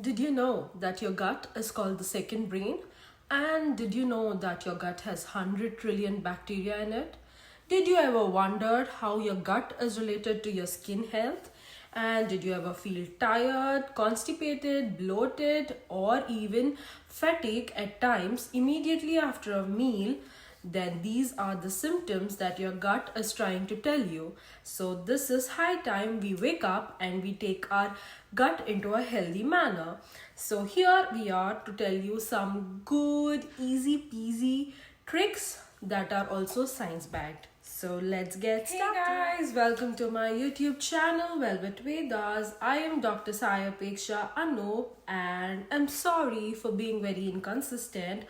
Did you know that your gut is called the second brain? And did you know that your gut has 100 trillion bacteria in it? Did you ever wonder how your gut is related to your skin health? And did you ever feel tired, constipated, bloated, or even fatigue at times immediately after a meal? Then these are the symptoms that your gut is trying to tell you. So, this is high time we wake up and we take our gut into a healthy manner. So, here we are to tell you some good, easy peasy tricks that are also science backed. So, let's get started. Hey guys, welcome to my YouTube channel Velvet Vedas. I am Dr. Sai Apeksha Anup and I'm sorry for being very inconsistent.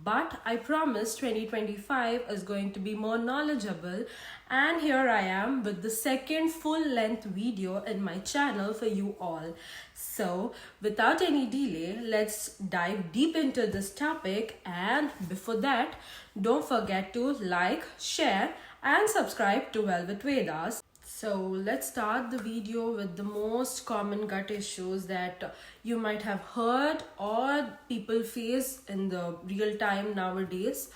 But I promise 2025 is going to be more knowledgeable, and here I am with the second full length video in my channel for you all. So without any delay, let's dive deep into this topic, and before that, don't forget to like, share and subscribe to Velvet Vedas. So let's start the video with the most common gut issues that you might have heard or people face in the real time nowadays.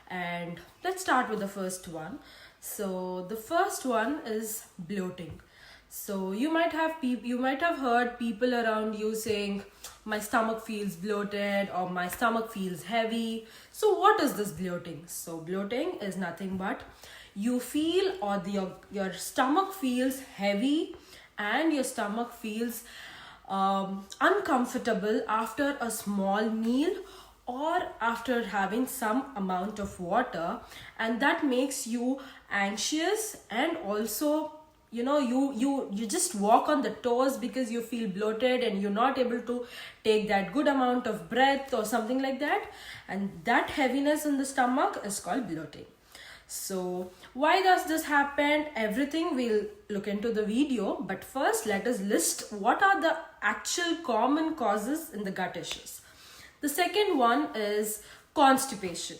And let's start with the first one. So the first one is bloating. So you might have heard people around you saying my stomach feels bloated or my stomach feels heavy. So what is this bloating? So bloating is nothing but you feel or your stomach feels heavy and your stomach feels uncomfortable after a small meal or after having some amount of water, and that makes you anxious, and also you just walk on the toes because you feel bloated and you're not able to take that good amount of breath or something like that, and that heaviness in the stomach is called bloating. So why does this happen? Everything we'll look into the video, but first let us list what are the actual common causes in the gut issues. The second one is constipation.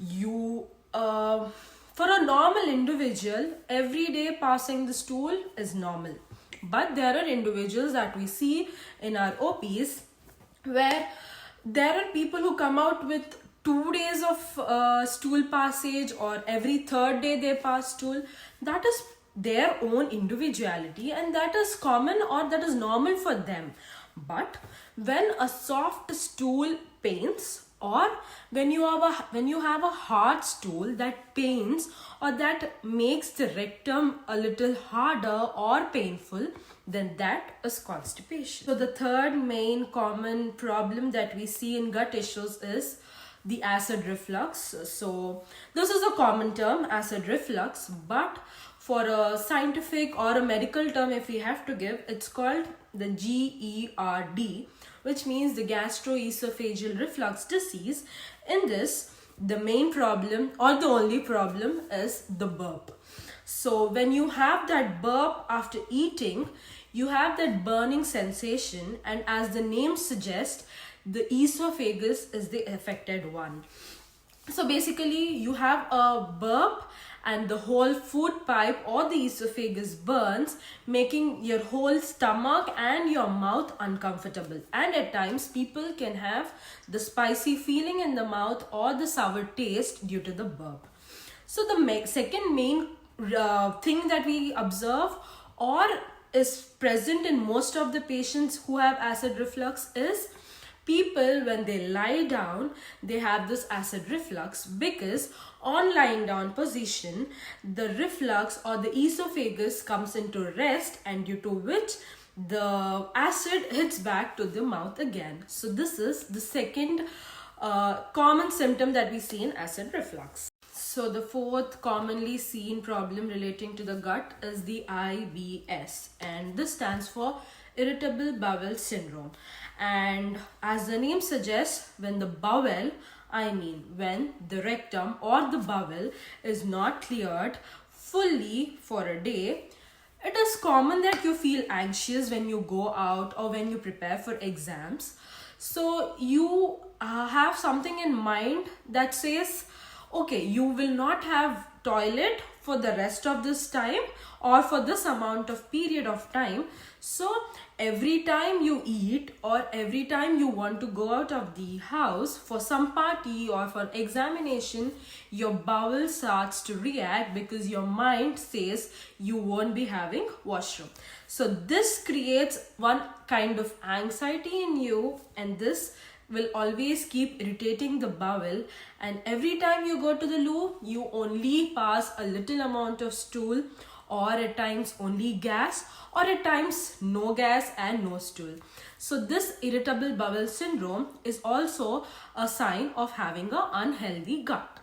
For a normal individual, every day passing the stool is normal, but there are individuals that we see in our OPs where there are people who come out with 2 days of stool passage, or every third day they pass stool. That is their own individuality and that is common or that is normal for them. But when a soft stool pains, or when you have a hard stool that pains or that makes the rectum a little harder or painful, then that is constipation. So the third main common problem that we see in gut issues is the acid reflux. So this is a common term, acid reflux, but for a scientific or a medical term, if we have to give, it's called the GERD, which means the gastroesophageal reflux disease. In this, the main problem or the only problem is the burp. So when you have that burp after eating, you have that burning sensation, and as the name suggests, the esophagus is the affected one. So basically you have a burp and the whole food pipe or the esophagus burns, making your whole stomach and your mouth uncomfortable, and at times people can have the spicy feeling in the mouth or the sour taste due to the burp. So the second main thing that we observe or is present in most of the patients who have acid reflux is people, when they lie down, they have this acid reflux because on lying down position, the reflux or the esophagus comes into rest, and due to which the acid hits back to the mouth again. So this is the second common symptom that we see in acid reflux. So the fourth commonly seen problem relating to the gut is the IBS, and this stands for Irritable Bowel Syndrome. And as the name suggests, when the bowel, when the rectum or the bowel is not cleared fully for a day, it is common that you feel anxious when you go out or when you prepare for exams. So you have something in mind that says, okay, you will not have toilet for the rest of this time or for this amount of period of time. So every time you eat or every time you want to go out of the house for some party or for examination, your bowel starts to react because your mind says you won't be having washroom. So this creates one kind of anxiety in you, and this will always keep irritating the bowel, and every time you go to the loo, you only pass a little amount of stool, or at times only gas, or at times no gas and no stool. So this irritable bowel syndrome is also a sign of having an unhealthy gut.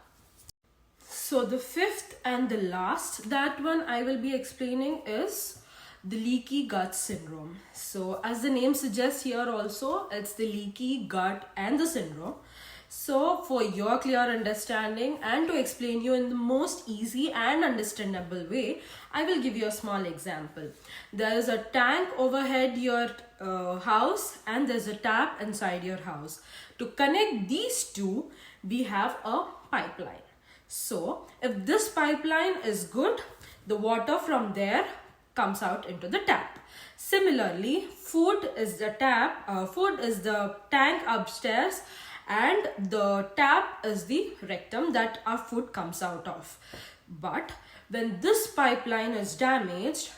So the fifth and the last, that one I will be explaining, is the leaky gut syndrome. So as the name suggests here also, it's the leaky gut and the syndrome. So for your clear understanding and to explain you in the most easy and understandable way, I will give you a small example. There is a tank overhead your house and there's a tap inside your house. To connect these two, we have a pipeline. So if this pipeline is good, the water from there comes out into the tap. Similarly, food is the tank upstairs, and the tap is the rectum that our food comes out of. But when this pipeline is damaged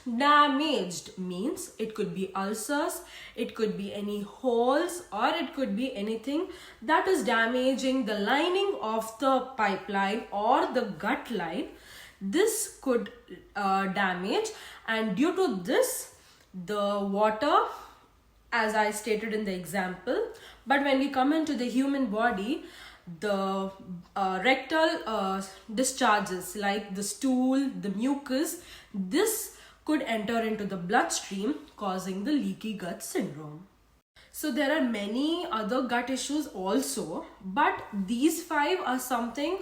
means it could be ulcers, it could be any holes, or it could be anything that is damaging the lining of the pipeline or the gut line. This could damage, and due to this, the water, as I stated in the example, but when we come into the human body, the rectal discharges like the stool, the mucus, this could enter into the bloodstream, causing the leaky gut syndrome. So there are many other gut issues also, but these 5 are something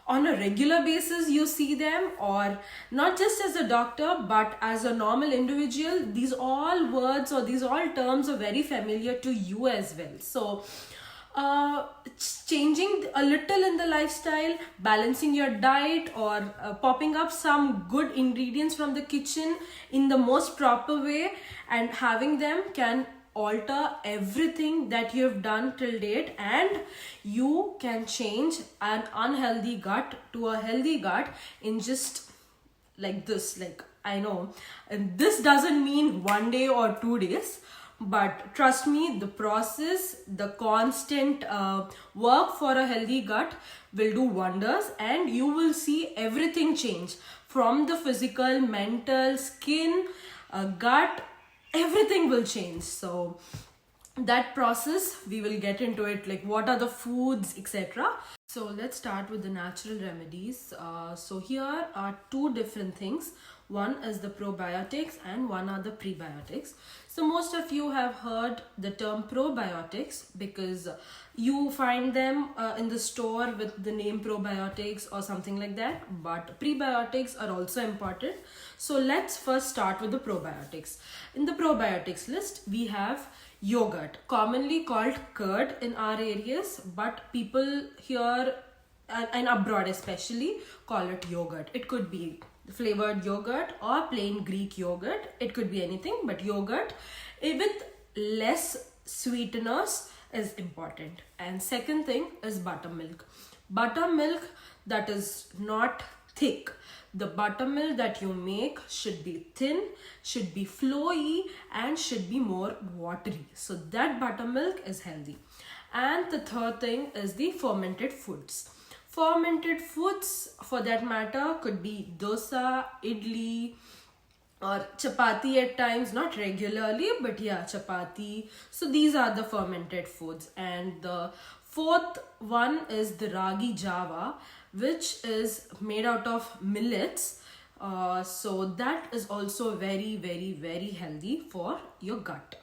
on a regular basis you see them, or not just as a doctor but as a normal individual. These all words or these all terms are very familiar to you as well. So changing a little in the lifestyle, balancing your diet, or popping up some good ingredients from the kitchen in the most proper way and having them can alter everything that you have done till date, and you can change an unhealthy gut to a healthy gut in just like this. Like, I know, and this doesn't mean 1 day or 2 days, but trust me, the process, the constant work for a healthy gut will do wonders, and you will see everything change from the physical, mental, skin, gut, everything will change. So that process, we will get into it, like what are the foods, etc. So let's start with the natural remedies. So here are 2 different things. One is the probiotics and one are the prebiotics. So most of you have heard the term probiotics because you find them in the store with the name probiotics or something like that, but prebiotics are also important. So let's first start with the probiotics. In the probiotics list, we have yogurt, commonly called curd in our areas, but people here and abroad especially call it yogurt. It could be flavored yogurt or plain Greek yogurt. It could be anything, but yogurt with less sweeteners is important. And second thing is buttermilk. Buttermilk that is not thick. The buttermilk that you make should be thin, should be flowy, and should be more watery. So that buttermilk is healthy. And the third thing is the fermented foods. Fermented foods, for that matter, could be dosa, idli, or chapati at times, not regularly, but yeah, chapati. So these are the fermented foods. And the fourth one is the ragi java, which is made out of millets. So that is also very, very, very healthy for your gut.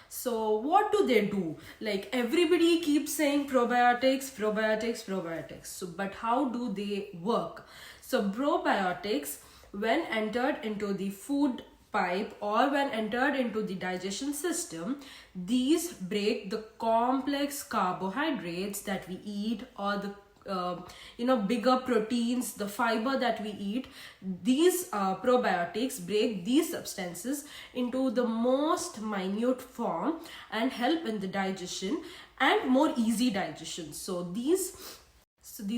So what do? Like, everybody keeps saying probiotics, probiotics, probiotics. So, but how do they work? So probiotics, when entered into the food pipe or when entered into the digestion system, these break the complex carbohydrates that we eat or the bigger proteins, the fiber that we eat. These probiotics break these substances into the most minute form and help in the digestion and more easy digestion. So these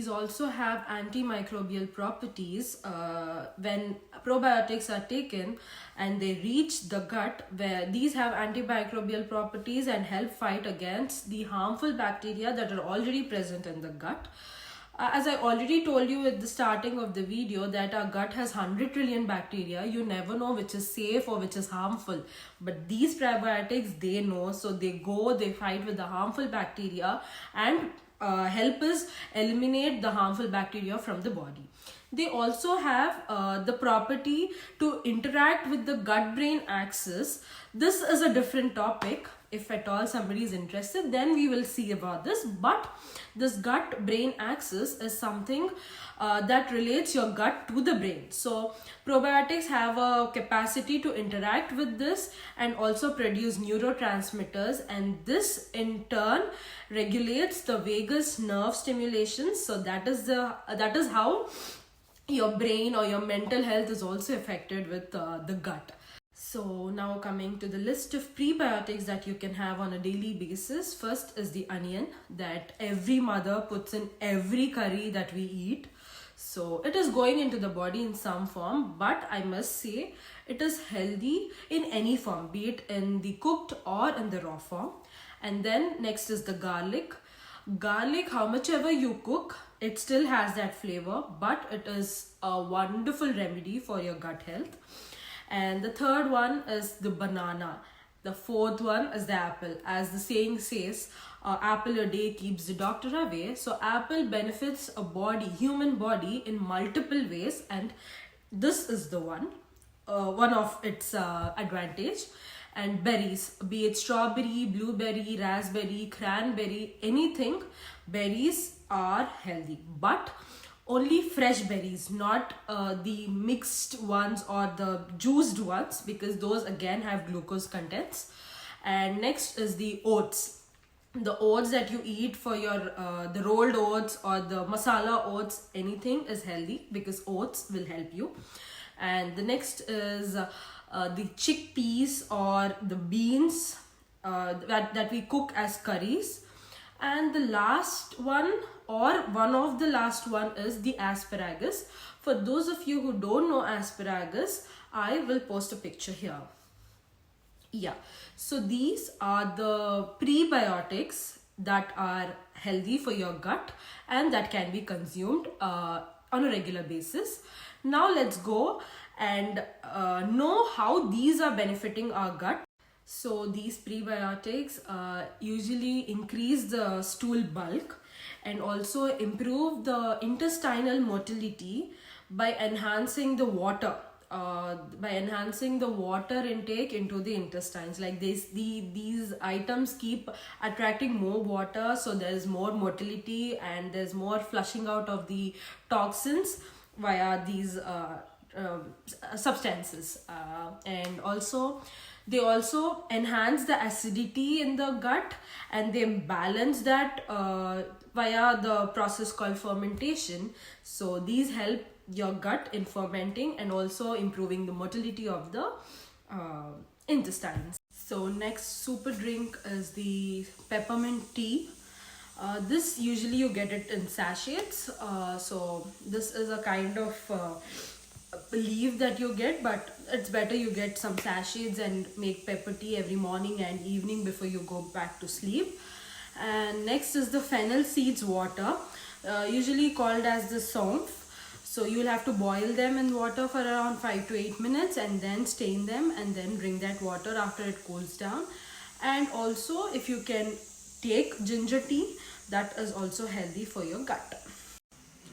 also have antimicrobial properties. When probiotics are taken and they reach the gut, where these have antimicrobial properties and help fight against the harmful bacteria that are already present in the gut. As I already told you at the starting of the video that our gut has 100 trillion bacteria. You never know which is safe or which is harmful. But these probiotics, they know. So they fight with the harmful bacteria and help us eliminate the harmful bacteria from the body. They also have the property to interact with the gut-brain axis. This is a different topic. If at all somebody is interested, then we will see about this. But this gut-brain axis is something that relates your gut to the brain. So probiotics have a capacity to interact with this and also produce neurotransmitters, and this in turn regulates the vagus nerve stimulation. So that is how your brain or your mental health is also affected with the gut. So now coming to the list of prebiotics that you can have on a daily basis. First is the onion that every mother puts in every curry that we eat. So it is going into the body in some form, but I must say it is healthy in any form, be it in the cooked or in the raw form. And then next is the garlic. Garlic, how much ever you cook, it still has that flavor, but it is a wonderful remedy for your gut health. And the third one is the banana. The fourth one is the apple. As the saying says, apple a day keeps the doctor away. So apple benefits human body in multiple ways, and this is the one of its advantage. And berries, be it strawberry, blueberry, raspberry, cranberry, anything, berries are healthy. But only fresh berries, not the mixed ones or the juiced ones, because those again have glucose contents. And next is the oats. The oats that you eat for your the rolled oats or the masala oats, anything is healthy because oats will help you. And the next is the chickpeas or the beans that we cook as curries. And the last one, or one of the last one, is the asparagus. For those of you who don't know asparagus, I will post a picture here. Yeah, so these are the prebiotics that are healthy for your gut and that can be consumed on a regular basis. Now let's go and know how these are benefiting our gut. So these prebiotics usually increase the stool bulk and also improve the intestinal motility by enhancing the water intake into the intestines. Like these items keep attracting more water, so there's more motility and there's more flushing out of the toxins via these substances. And also they also enhance the acidity in the gut, and they balance that via the process called fermentation. So these help your gut in fermenting and also improving the motility of the intestines. So next super drink is the peppermint tea. This usually you get it in sachets. So this is a kind of leaf that you get, but it's better you get some sachets and make pepper tea every morning and evening before you go back to sleep. And next is the fennel seeds water, usually called as the saunf. So you'll have to boil them in water for around 5 to 8 minutes and then stain them and then drink that water after it cools down. And also if you can take ginger tea, that is also healthy for your gut.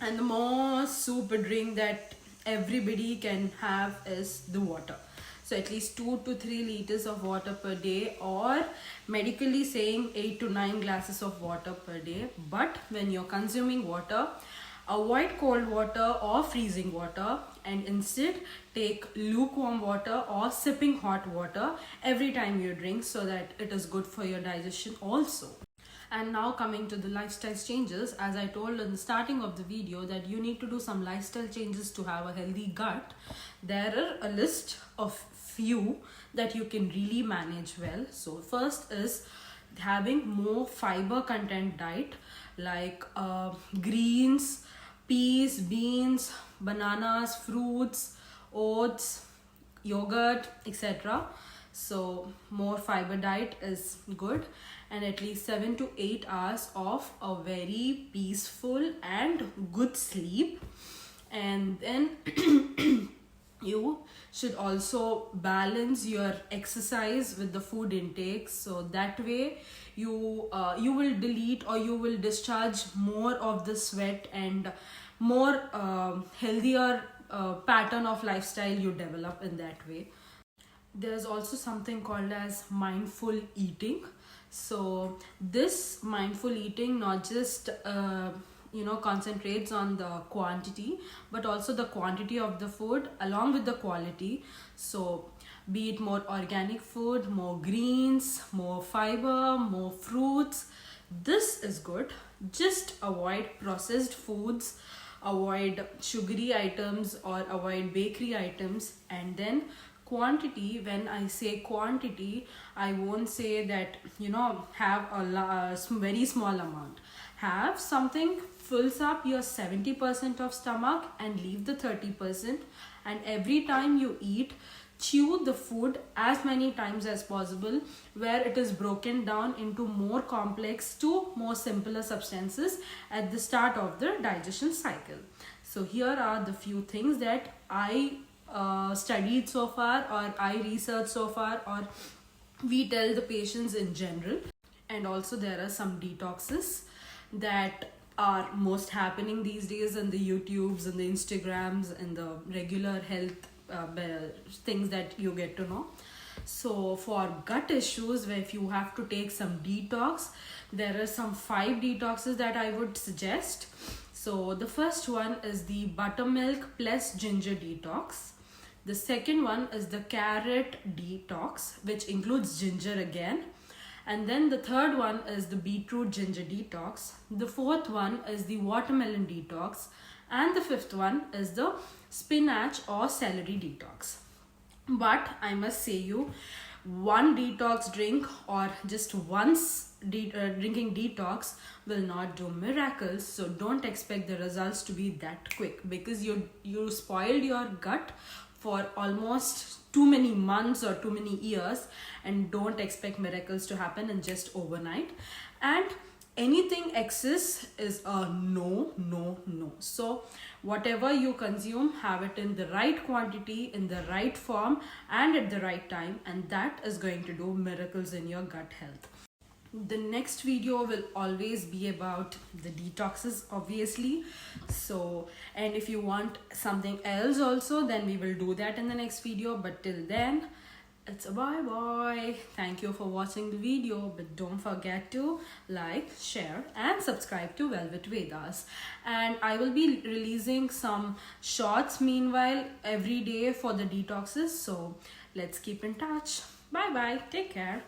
And the most super drink that everybody can have is the water. So at least 2 to 3 liters of water per day, or medically saying 8 to 9 glasses of water per day. But when you're consuming water, avoid cold water or freezing water and instead take lukewarm water or sipping hot water every time you drink, so that it is good for your digestion also. And now coming to the lifestyle changes, as I told in the starting of the video that you need to do some lifestyle changes to have a healthy gut. There are a list of few that you can really manage well. So first is having more fiber content diet, like greens, peas, beans, bananas, fruits, oats, yogurt, etc. So more fiber diet is good, and at least 7 to 8 hours of a very peaceful and good sleep. And then you should also balance your exercise with the food intake, so that way you will delete or you will discharge more of the sweat, and more healthier pattern of lifestyle you develop in that way. There's also something called as mindful eating. So this mindful eating not just concentrates on the quantity, but also the quantity of the food along with the quality. So be it more organic food, more greens, more fiber, more fruits, this is good. Just avoid processed foods, avoid sugary items or avoid bakery items. And then quantity, when I say quantity, I won't say that have a very small amount. Have something fills up your 70% of stomach and leave the 30%. And every time you eat, chew the food as many times as possible, where it is broken down into more complex to more simpler substances at the start of the digestion cycle. So here are the few things that I studied so far, or I researched so far, or we tell the patients in general. And also there are some detoxes that are most happening these days in the YouTubes and the Instagrams and the regular health things that you get to know. So for gut issues, where if you have to take some detox, there are some 5 detoxes that I would suggest. So the first one is the buttermilk plus ginger detox. The second one is the carrot detox, which includes ginger again. And then the third one is the beetroot ginger detox. The fourth one is the watermelon detox. And the fifth one is the spinach or celery detox. But I must say you, one detox drink or just once drinking detox will not do miracles. So don't expect the results to be that quick, because you spoiled your gut for almost too many months or too many years, and don't expect miracles to happen in just overnight. And anything excess is a no. So whatever you consume, have it in the right quantity, in the right form, and at the right time, and that is going to do miracles in your gut health. The next video will always be about the detoxes, obviously. So, and if you want something else also, then we will do that in the next video. But till then, it's a bye. Thank you for watching the video, but don't forget to like, share and subscribe to Velvet Vedas. And I will be releasing some shorts meanwhile every day for the detoxes. So let's keep in touch. Bye, take care.